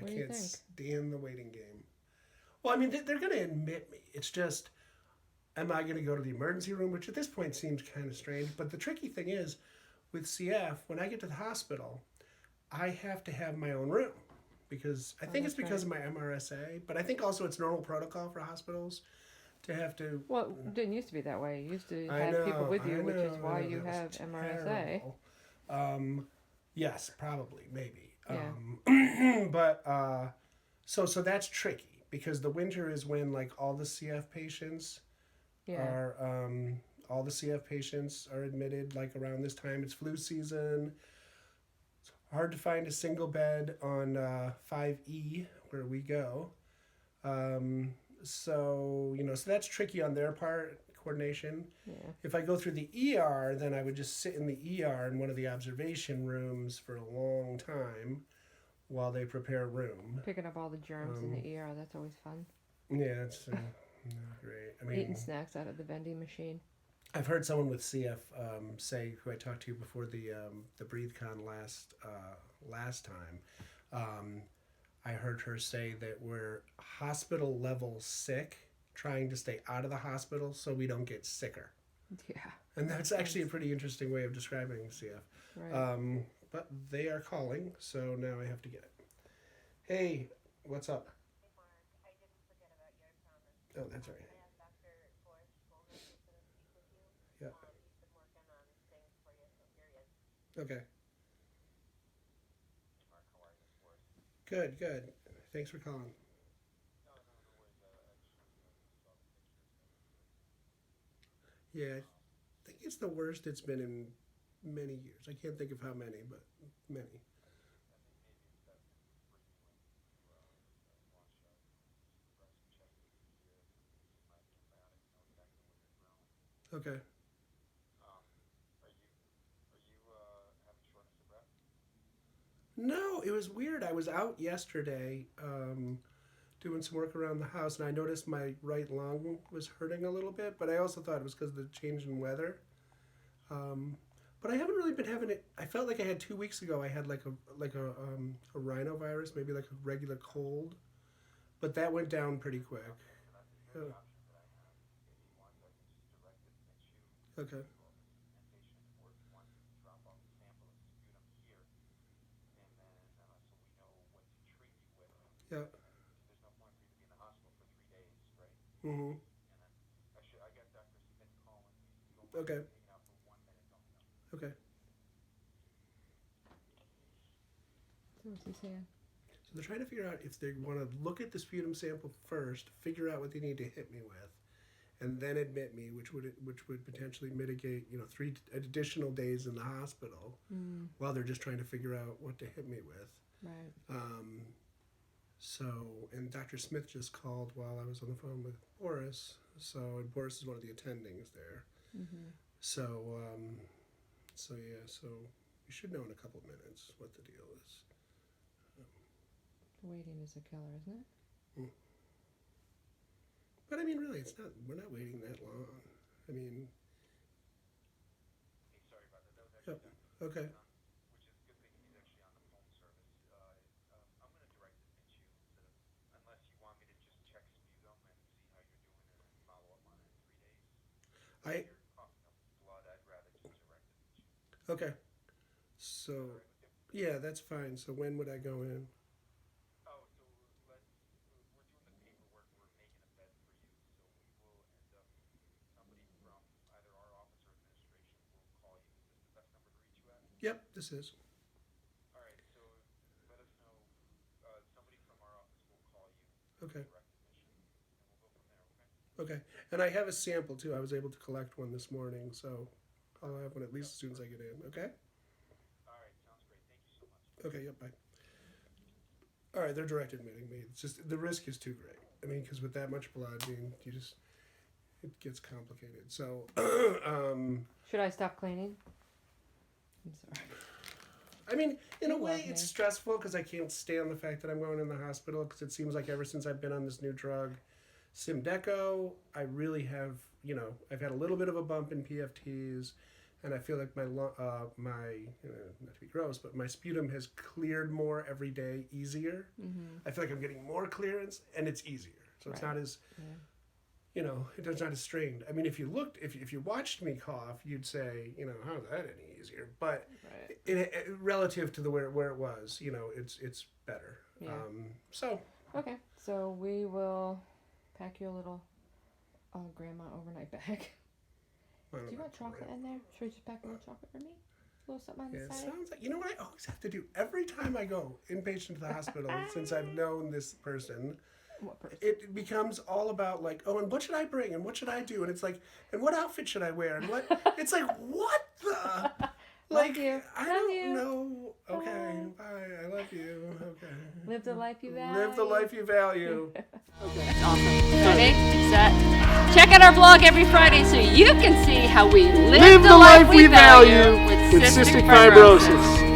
What do you can't think? stand the waiting game. Well, I mean, they're going to admit me. It's just, am I going to go to the emergency room, which at this point seems kind of strange. But the tricky thing is, with CF, when I get to the hospital, I have to have my own room because I Oh, think it's that's because right. of my MRSA, but I think also it's normal protocol for hospitals to have to. Well, it didn't used to be that way. You used to I have people know, with I you, which is know, I why know. you That was have MRSA. terrible. Um, yes, probably, maybe. Yeah. But so that's tricky because the winter is when like Yeah. are all the CF patients are admitted like around this time. It's flu season. Hard to find a single bed on 5E where we go. Um, so that's tricky on their part, coordination. Yeah. If I go through the ER, then I would just sit in the ER in one of the observation rooms for a long time while they prepare room. Picking up all the germs in Um, the ER. That's always fun. yeah, it's not great. I Eating mean, snacks out of the vending machine. I've heard someone with CF say, who I talked to before the BreatheCon last time. Um, I heard her say that we're hospital level sick, trying to stay out of the hospital so we don't get sicker. Yeah. And that's actually a Sense. pretty interesting way of describing CF. Right. But they are calling, so now I have to get it. Hey, what's up? Oh, that's all right. Yeah. Okay. Good, good. Thanks for calling. Yeah, I think it's the worst it's been in many years. I can't think of how many, but many. Okay. No, it was weird. I was out yesterday doing some work around the house, and I noticed my right lung was hurting a little bit, but I also thought it was because of the change in weather. Um, but I haven't really been having it. I felt like I had 2 weeks ago. I had like a rhinovirus, maybe like a regular cold, but that went down pretty quick. Yeah. Okay. Yeah. Mhm. Okay. Okay. So what's he saying? So they're trying to figure out if they want to look at the sputum sample first, figure out what they need to hit me with, and then admit me, which would potentially mitigate 3 additional days in the hospital Mm, while they're just trying to figure out what to hit me with. right. Um, so and Dr. Smith just called while I was on the phone with Boris. So and Boris is one of the attendings there. Mm-hmm. So yeah. So you should know in a couple of minutes what the deal is. Waiting is a killer, isn't it? Mm. But I mean, really, it's not. We're not waiting that long. I mean, yep. Okay. I okay. So yeah, that's fine. So when would I go in? Yep, this is. Okay. Okay. And I have a sample too. I was able to collect one this morning, so I'll have one at least as soon as I get in. Okay. Okay. Yep. Bye. All right. They're direct admitting me. It's just the risk is too great. I mean, because with that much blood, you just it gets complicated. So, Should I stop cleaning? I'm sorry. I mean, in a You way, love it's me. stressful because I can't stand the fact that I'm going in the hospital because it seems like ever since I've been on this new drug, Simdeco, I really have, I've had a little bit of a bump in PFTs. and I feel like my not to be gross, but my sputum has cleared more every day, easier. I feel like I'm getting more clearance, and it's easier. So it's not as, it's not as strained. I mean, if you watched me cough, you'd say, how's that any easier? But relative to where it was, it's better. Yeah. So. Okay, so we will pack you a little grandma overnight bag. Do you want chocolate in there? Should we just pack a little chocolate for me? A little something on the side? It sounds like, what I always have to do every time I go inpatient to the hospital since I've known this person. What person? It becomes all about like, oh, and what should I bring? And what should I do? And it's like, and what outfit should I wear? And what? It's like, what the? Like, you. I don't know. Okay, bye. I love you. Okay. Live the life you value. Live the life you value. Okay. That's awesome. Ready? Set. Check out our blog every Friday so you can see how we live the life we value with cystic fibrosis.